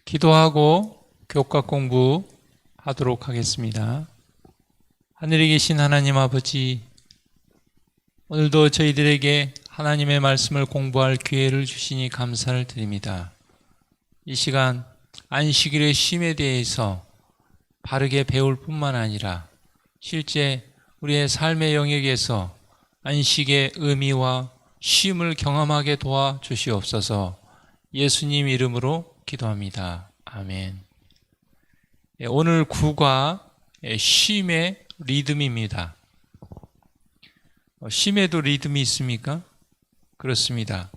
기도하고 교과 공부하도록 하겠습니다. 하늘에 계신 하나님 아버지, 오늘도 저희들에게 하나님의 말씀을 공부할 기회를 주시니 감사를 드립니다. 이 시간 안식일의 쉼에 대해서 바르게 배울 뿐만 아니라 실제 우리의 삶의 영역에서 안식의 의미와 쉼을 경험하게 도와주시옵소서. 예수님 이름으로 기도합니다. 아멘. 오늘 구가 쉼의 리듬입니다. 쉼에도 리듬이 있습니까? 그렇습니다.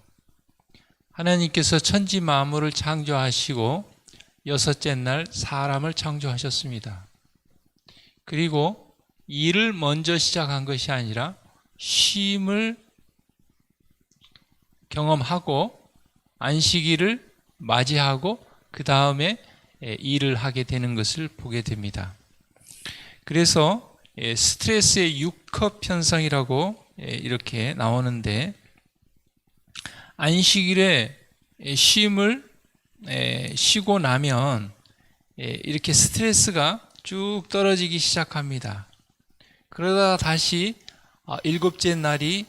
하나님께서 천지 만물을 창조하시고 여섯째 날 사람을 창조하셨습니다. 그리고 일을 먼저 시작한 것이 아니라 쉼을 경험하고 안식일을 맞이하고 그 다음에 일을 하게 되는 것을 보게 됩니다. 그래서 스트레스의 6급 현상이라고 이렇게 나오는데, 안식일에 쉼을 쉬고 나면 이렇게 스트레스가 쭉 떨어지기 시작합니다. 그러다가 다시 일곱째 날이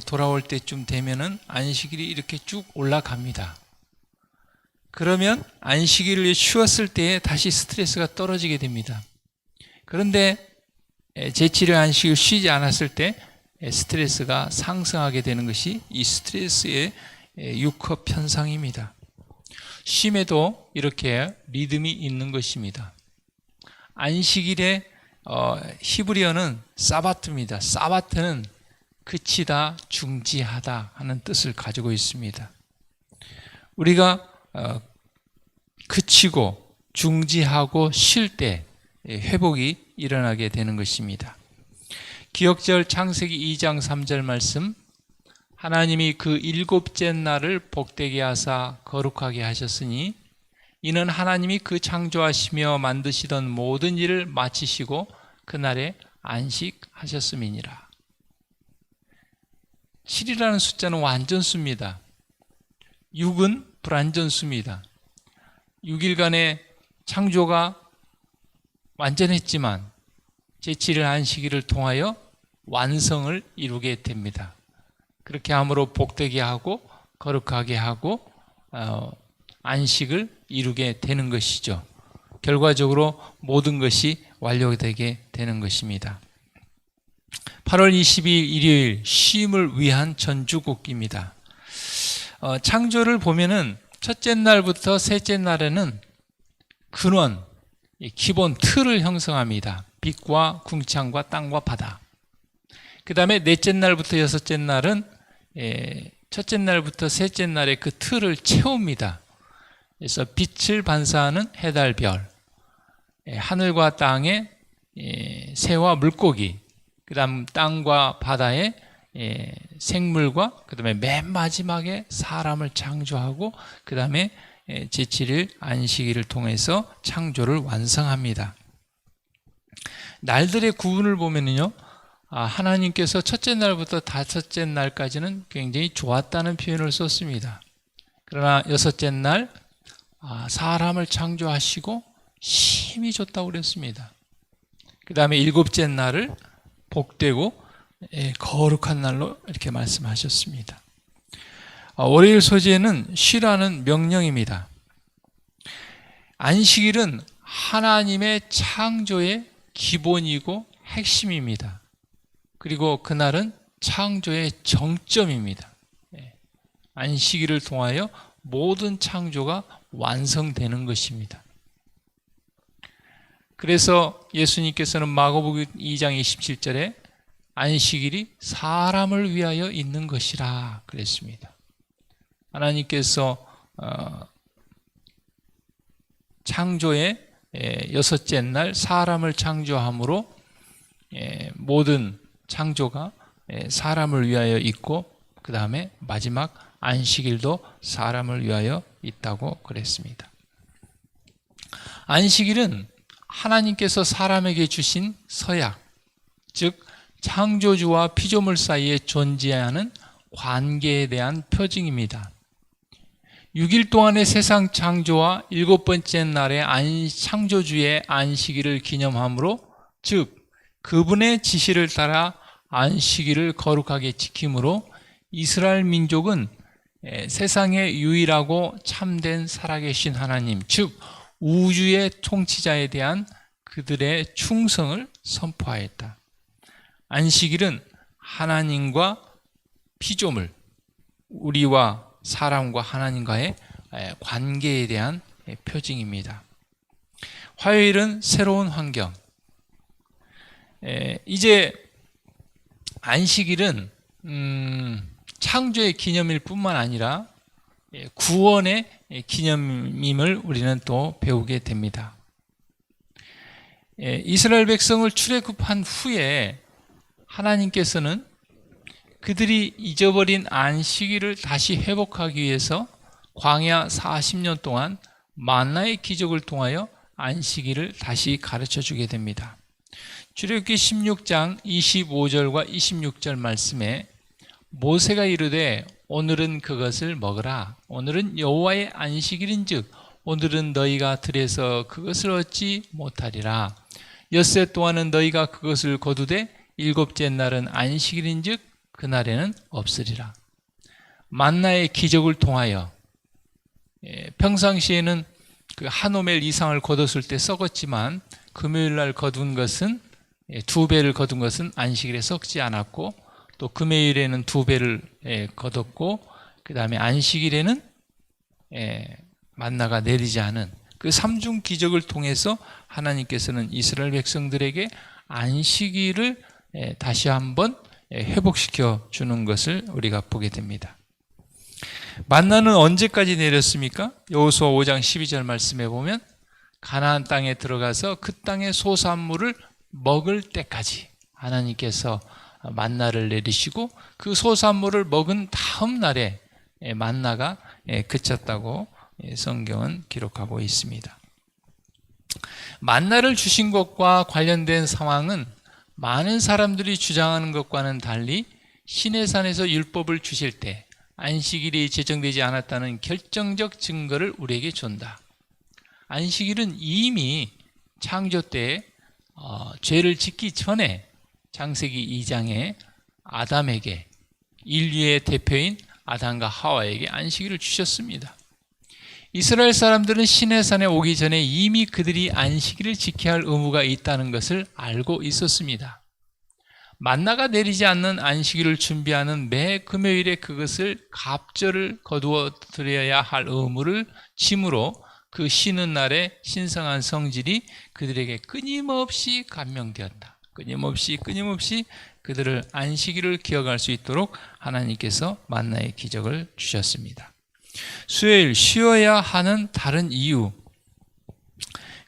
돌아올 때쯤 되면은 안식일이 이렇게 쭉 올라갑니다. 그러면 안식일을 쉬었을 때 다시 스트레스가 떨어지게 됩니다. 그런데 제7일 안식을 쉬지 않았을 때 스트레스가 상승하게 되는 것이 이 스트레스의 6급 현상입니다. 쉼에도 이렇게 리듬이 있는 것입니다. 안식일의 히브리어는 사바트입니다. 사바트는 그치다, 중지하다 하는 뜻을 가지고 있습니다. 우리가 그치고 중지하고 쉴 때 회복이 일어나게 되는 것입니다. 기억절 창세기 2장 3절 말씀, 하나님이 그 일곱째 날을 복되게 하사 거룩하게 하셨으니 이는 하나님이 그 창조하시며 만드시던 모든 일을 마치시고 그날에 안식하셨음이니라. 7이라는 숫자는 완전수입니다. 6은 불완전수입니다. 6일간의 창조가 완전했지만 제7일 안식일을 통하여 완성을 이루게 됩니다. 그렇게 함으로 복되게 하고 거룩하게 하고 안식을 이루게 되는 것이죠. 결과적으로 모든 것이 완료되게 되는 것입니다. 8월 22일 일요일, 쉼을 위한 전주곡입니다. 창조를 보면은 첫째 날부터 셋째 날에는 근원, 기본 틀을 형성합니다. 빛과 궁창과 땅과 바다. 그 다음에 넷째 날부터 여섯째 날은 첫째 날부터 셋째 날에 그 틀을 채웁니다. 그래서 빛을 반사하는 해달, 별, 하늘과 땅의 새와 물고기, 그 다음 땅과 바다의 생물과 그 다음에 맨 마지막에 사람을 창조하고 그 다음에 제7일 안식일을 통해서 창조를 완성합니다. 날들의 구분을 보면요, 하나님께서 첫째 날부터 다섯째 날까지는 굉장히 좋았다는 표현을 썼습니다. 그러나 여섯째 날 사람을 창조하시고 심히 좋다고 그랬습니다. 그 다음에 일곱째 날을 복되고 거룩한 날로 이렇게 말씀하셨습니다. 월요일 소재는 쉬라는 명령입니다. 안식일은 하나님의 창조의 기본이고 핵심입니다. 그리고 그날은 창조의 정점입니다. 안식일을 통하여 모든 창조가 완성되는 것입니다. 그래서 예수님께서는 마가복음 2장 27절에 안식일이 사람을 위하여 있는 것이라 그랬습니다. 하나님께서 창조의 여섯째 날 사람을 창조함으로 모든 창조가 사람을 위하여 있고 그 다음에 마지막 안식일도 사람을 위하여 있다고 그랬습니다. 안식일은 하나님께서 사람에게 주신 서약, 즉 창조주와 피조물 사이에 존재하는 관계에 대한 표징입니다. 6일 동안의 세상 창조와 7번째 날의 창조주의 안식일을 기념함으로, 즉 그분의 지시를 따라 안식일을 거룩하게 지킴으로 이스라엘 민족은 세상의 유일하고 참된 살아계신 하나님, 즉 우주의 통치자에 대한 그들의 충성을 선포하였다. 안식일은 하나님과 피조물, 우리와 사람과 하나님과의 관계에 대한 표징입니다. 화요일은 새로운 환경. 이제 안식일은 창조의 기념일 뿐만 아니라 구원의 기념임을 우리는 또 배우게 됩니다. 이스라엘 백성을 출애굽한 후에 하나님께서는 그들이 잊어버린 안식일을 다시 회복하기 위해서 광야 40년 동안 만나의 기적을 통하여 안식일을 다시 가르쳐 주게 됩니다. 출애굽기 16장 25절과 26절 말씀에 모세가 이르되 오늘은 그것을 먹으라. 오늘은 여호와의 안식일인즉 오늘은 너희가 들에서 그것을 얻지 못하리라. 엿새 동안은 너희가 그것을 거두되 일곱째 날은 안식일인즉 그날에는 없으리라. 만나의 기적을 통하여 평상시에는 그 한 오멜 이상을 거뒀을 때 썩었지만 금요일 날 거둔 것은 2배를 거둔 것은 안식일에 썩지 않았고, 또 금요일에는 2배를 거뒀고, 그 다음에 안식일에는 만나가 내리지 않은 그 삼중 기적을 통해서 하나님께서는 이스라엘 백성들에게 안식일을 다시 한번 회복시켜 주는 것을 우리가 보게 됩니다. 만나는 언제까지 내렸습니까? 여호수아 5장 12절 말씀에 보면 가나안 땅에 들어가서 그 땅의 소산물을 먹을 때까지 하나님께서 만나를 내리시고, 그 소산물을 먹은 다음 날에 만나가 그쳤다고 성경은 기록하고 있습니다. 만나를 주신 것과 관련된 상황은 많은 사람들이 주장하는 것과는 달리 시내산에서 율법을 주실 때 안식일이 제정되지 않았다는 결정적 증거를 우리에게 준다. 안식일은 이미 창조 때 죄를 짓기 전에 창세기 2장에 아담에게, 인류의 대표인 아담과 하와에게 안식일을 주셨습니다. 이스라엘 사람들은 시내산에 오기 전에 이미 그들이 안식일을 지켜야 할 의무가 있다는 것을 알고 있었습니다. 만나가 내리지 않는 안식일을 준비하는 매 금요일에 그것을 갑절을 거두어 드려야 할 의무를 짐으로 그 쉬는 날에 신성한 성질이 그들에게 끊임없이 감명되었다. 끊임없이 그들을 안식일을 기억할 수 있도록 하나님께서 만나의 기적을 주셨습니다. 수요일 쉬어야 하는 다른 이유.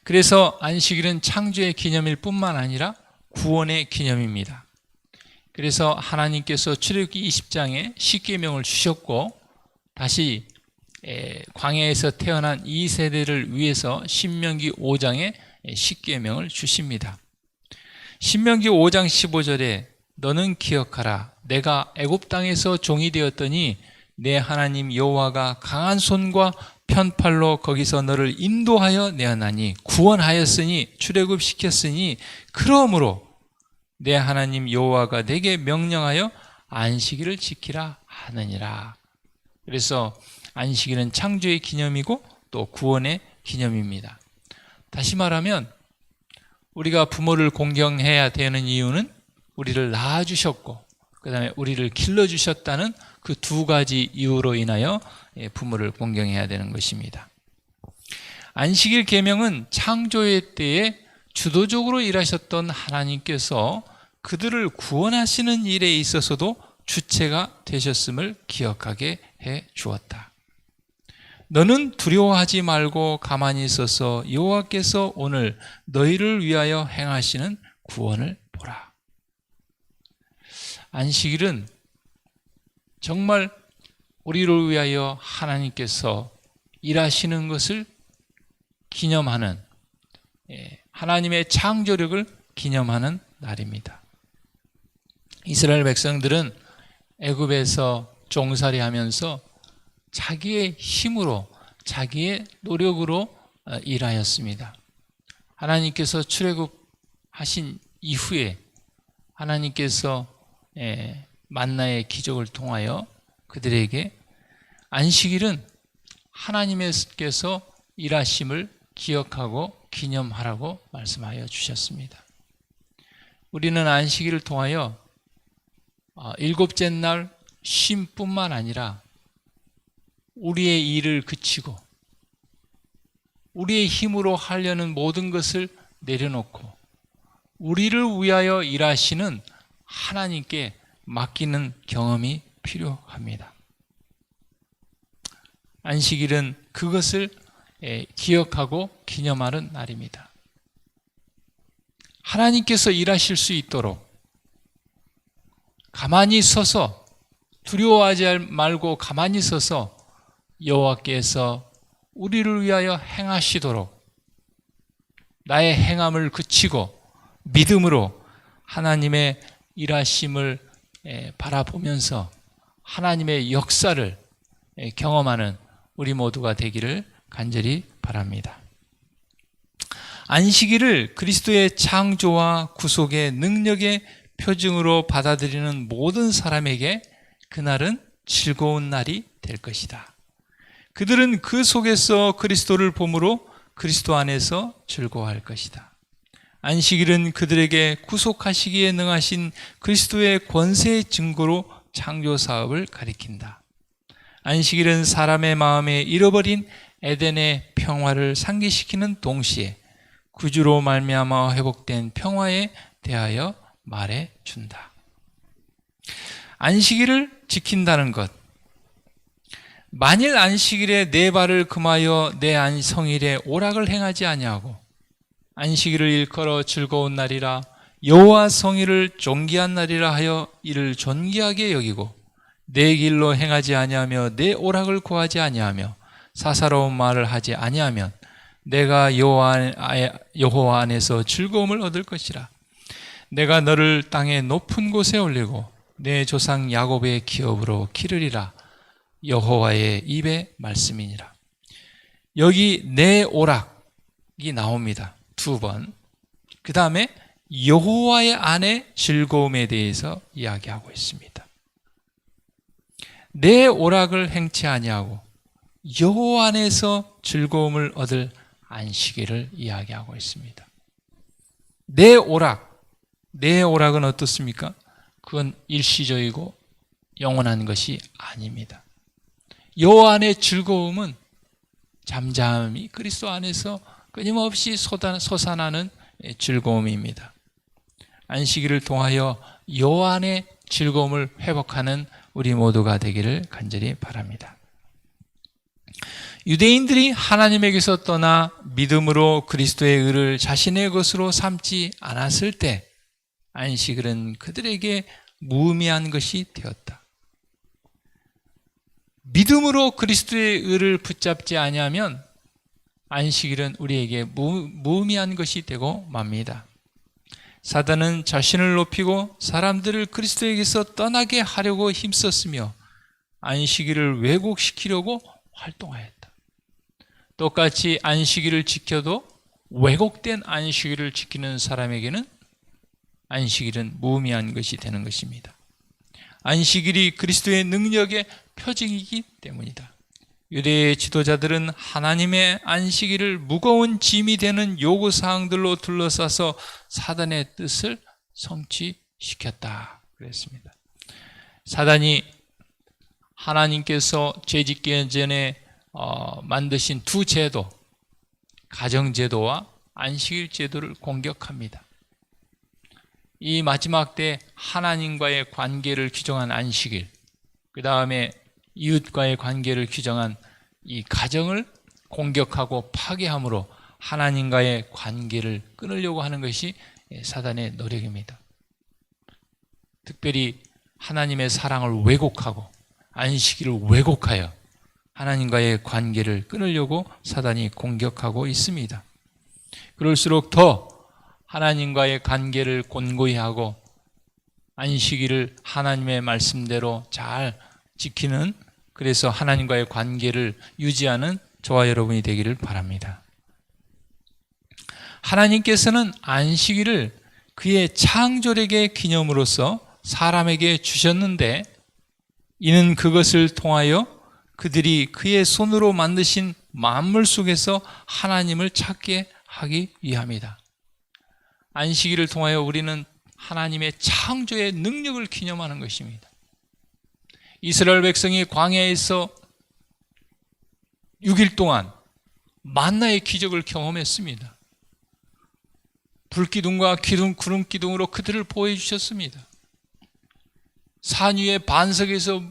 그래서 안식일은 창조의 기념일 뿐만 아니라 구원의 기념입니다. 그래서 하나님께서 출애굽기 20장에 십계명을 주셨고, 다시 광야에서 태어난 이 세대를 위해서 신명기 5장에 십계명을 주십니다. 신명기 5장 15절에 너는 기억하라. 내가 애굽 땅에서 종이 되었더니 내 하나님 여호와가 강한 손과 편팔로 거기서 너를 인도하여 내어나니 구원하였으니 출애굽시켰으니 그러므로 내 하나님 여호와가 내게 명령하여 안식일을 지키라 하느니라. 그래서 안식일은 창조의 기념이고 또 구원의 기념입니다. 다시 말하면 우리가 부모를 공경해야 되는 이유는 우리를 낳아주셨고 그 다음에 우리를 길러주셨다는 그 두 가지 이유로 인하여 부모를 공경해야 되는 것입니다. 안식일 계명은 창조의 때에 주도적으로 일하셨던 하나님께서 그들을 구원하시는 일에 있어서도 주체가 되셨음을 기억하게 해 주었다. 너는 두려워하지 말고 가만히 있어서 여호와께서 오늘 너희를 위하여 행하시는 구원을 보라. 안식일은 정말 우리를 위하여 하나님께서 일하시는 것을 기념하는, 하나님의 창조력을 기념하는 날입니다. 이스라엘 백성들은 애굽에서 종살이하면서 자기의 힘으로, 자기의 노력으로 일하였습니다. 하나님께서 출애굽하신 이후에 하나님께서 만나의 기적을 통하여 그들에게 안식일은 하나님께서 일하심을 기억하고 기념하라고 말씀하여 주셨습니다. 우리는 안식일을 통하여 일곱째 날 쉼뿐만 아니라 우리의 일을 그치고 우리의 힘으로 하려는 모든 것을 내려놓고 우리를 위하여 일하시는 하나님께 맡기는 경험이 필요합니다. 안식일은 그것을 기억하고 기념하는 날입니다. 하나님께서 일하실 수 있도록 가만히 서서 두려워하지 말고 가만히 서서 여호와께서 우리를 위하여 행하시도록 나의 행함을 그치고 믿음으로 하나님의 일하심을 바라보면서 하나님의 역사를 경험하는 우리 모두가 되기를 간절히 바랍니다. 안식일을 그리스도의 창조와 구속의 능력의 표징으로 받아들이는 모든 사람에게 그날은 즐거운 날이 될 것이다. 그들은 그 속에서 그리스도를 봄으로 그리스도 안에서 즐거워할 것이다. 안식일은 그들에게 구속하시기에 능하신 그리스도의 권세의 증거로 창조 사업을 가리킨다. 안식일은 사람의 마음에 잃어버린 에덴의 평화를 상기시키는 동시에 구주로 말미암아 회복된 평화에 대하여 말해준다. 안식일을 지킨다는 것, 만일 안식일에 내 발을 금하여 내 성일에 오락을 행하지 아니하고 안식일을 일컬어 즐거운 날이라 여호와 성일을 존귀한 날이라 하여 이를 존귀하게 여기고 내 길로 행하지 아니하며 내 오락을 구하지 아니하며 사사로운 말을 하지 아니하면 내가 여호와 안에서 즐거움을 얻을 것이라. 내가 너를 땅의 높은 곳에 올리고 내 조상 야곱의 기업으로 기르리라. 여호와의 입의 말씀이니라. 여기 내 오락이 나옵니다. 2번. 그 다음에 여호와의 안의 즐거움에 대해서 이야기하고 있습니다. 내 오락을 행치 아니하고 여호와 안에서 즐거움을 얻을 안식일을 이야기하고 있습니다. 내 오락은 어떻습니까? 그건 일시적이고 영원한 것이 아닙니다. 여호와 안의 즐거움은 잠잠히 그리스도 안에서 끊임없이 솟아나는 즐거움입니다. 안식일을 통하여 여호와 안의 즐거움을 회복하는 우리 모두가 되기를 간절히 바랍니다. 유대인들이 하나님에게서 떠나 믿음으로 그리스도의 의를 자신의 것으로 삼지 않았을 때 안식일은 그들에게 무의미한 것이 되었다. 믿음으로 그리스도의 의를 붙잡지 아니하면 안식일은 우리에게 무의미한 것이 되고 맙니다. 사단은 자신을 높이고 사람들을 그리스도에게서 떠나게 하려고 힘썼으며 안식일을 왜곡시키려고 활동하였다. 똑같이 안식일을 지켜도 왜곡된 안식일을 지키는 사람에게는 안식일은 무의미한 것이 되는 것입니다. 안식일이 그리스도의 능력의 표징이기 때문이다. 유대의 지도자들은 하나님의 안식일을 무거운 짐이 되는 요구사항들로 둘러싸서 사단의 뜻을 성취시켰다 그랬습니다. 사단이 하나님께서 죄짓기 전에 만드신 두 제도, 가정제도와 안식일 제도를 공격합니다. 이 마지막 때 하나님과의 관계를 규정한 안식일, 그 다음에 이웃과의 관계를 규정한 이 가정을 공격하고 파괴함으로 하나님과의 관계를 끊으려고 하는 것이 사단의 노력입니다. 특별히 하나님의 사랑을 왜곡하고 안식일을 왜곡하여 하나님과의 관계를 끊으려고 사단이 공격하고 있습니다. 그럴수록 더 하나님과의 관계를 곤고히 하고 안식일을 하나님의 말씀대로 잘 지키는 그래서 하나님과의 관계를 유지하는 저와 여러분이 되기를 바랍니다. 하나님께서는 안식일을 그의 창조력의 기념으로서 사람에게 주셨는데, 이는 그것을 통하여 그들이 그의 손으로 만드신 만물 속에서 하나님을 찾게 하기 위함이다. 안식일을 통하여 우리는 하나님의 창조의 능력을 기념하는 것입니다. 이스라엘 백성이 광야에서 6일 동안 만나의 기적을 경험했습니다. 불기둥과 구름 기둥으로 그들을 보호해 주셨습니다. 산 위의 반석에서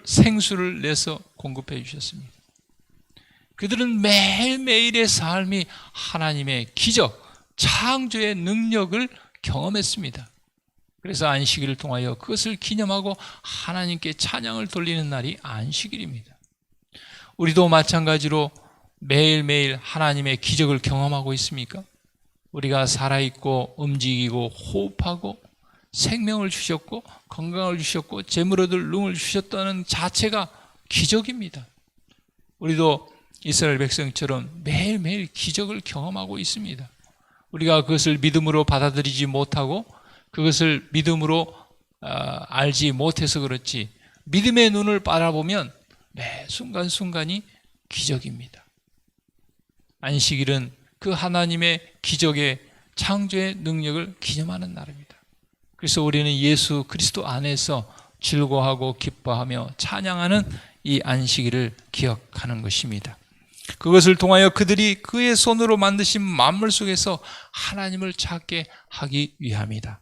생수를 내서 공급해 주셨습니다. 그들은 매일매일의 삶이 하나님의 기적, 창조의 능력을 경험했습니다. 그래서 안식일을 통하여 그것을 기념하고 하나님께 찬양을 돌리는 날이 안식일입니다. 우리도 마찬가지로 매일매일 하나님의 기적을 경험하고 있습니까? 우리가 살아있고 움직이고 호흡하고 생명을 주셨고 건강을 주셨고 재물 얻을 능을 주셨다는 자체가 기적입니다. 우리도 이스라엘 백성처럼 매일매일 기적을 경험하고 있습니다. 우리가 그것을 믿음으로 받아들이지 못하고 그것을 믿음으로 알지 못해서 그렇지, 믿음의 눈을 바라보면 매 순간순간이 기적입니다. 안식일은 그 하나님의 기적의 창조의 능력을 기념하는 날입니다. 그래서 우리는 예수 그리스도 안에서 즐거워하고 기뻐하며 찬양하는 이 안식일을 기억하는 것입니다. 그것을 통하여 그들이 그의 손으로 만드신 만물 속에서 하나님을 찾게 하기 위함이다.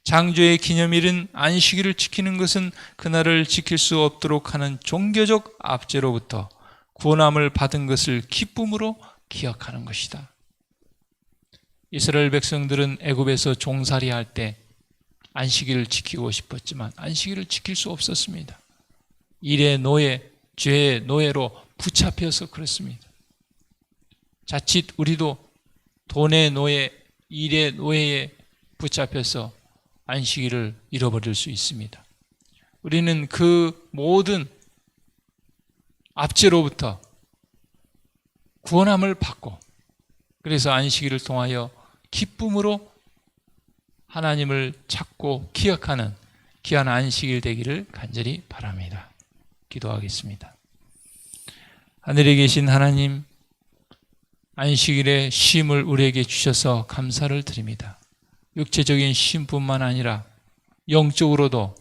창조의 기념일은 안식일을 지키는 것은 그날을 지킬 수 없도록 하는 종교적 압제로부터 구원함을 받은 것을 기쁨으로 기억하는 것이다. 이스라엘 백성들은 애굽에서 종살이할 때 안식일을 지키고 싶었지만 안식일을 지킬 수 없었습니다. 일의 노예, 죄의 노예로 붙잡혀서 그렇습니다. 자칫 우리도 돈의 노예, 일의 노예에 붙잡혀서 안식일을 잃어버릴 수 있습니다. 우리는 그 모든 압제로부터 구원함을 받고, 그래서 안식일을 통하여 기쁨으로 하나님을 찾고 기억하는 귀한 안식일 되기를 간절히 바랍니다. 기도하겠습니다. 하늘에 계신 하나님, 안식일의 쉼을 우리에게 주셔서 감사를 드립니다. 육체적인 쉼뿐만 아니라 영적으로도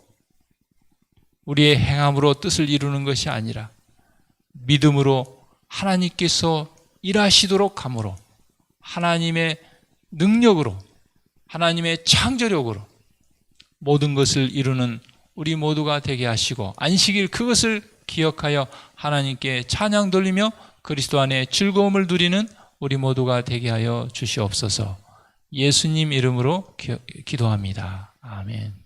우리의 행함으로 뜻을 이루는 것이 아니라 믿음으로 하나님께서 일하시도록 함으로 하나님의 능력으로, 하나님의 창조력으로 모든 것을 이루는 우리 모두가 되게 하시고, 안식일 그것을 기억하여 하나님께 찬양 돌리며 그리스도 안에 즐거움을 누리는 우리 모두가 되게 하여 주시옵소서. 예수님 이름으로 기도합니다. 아멘.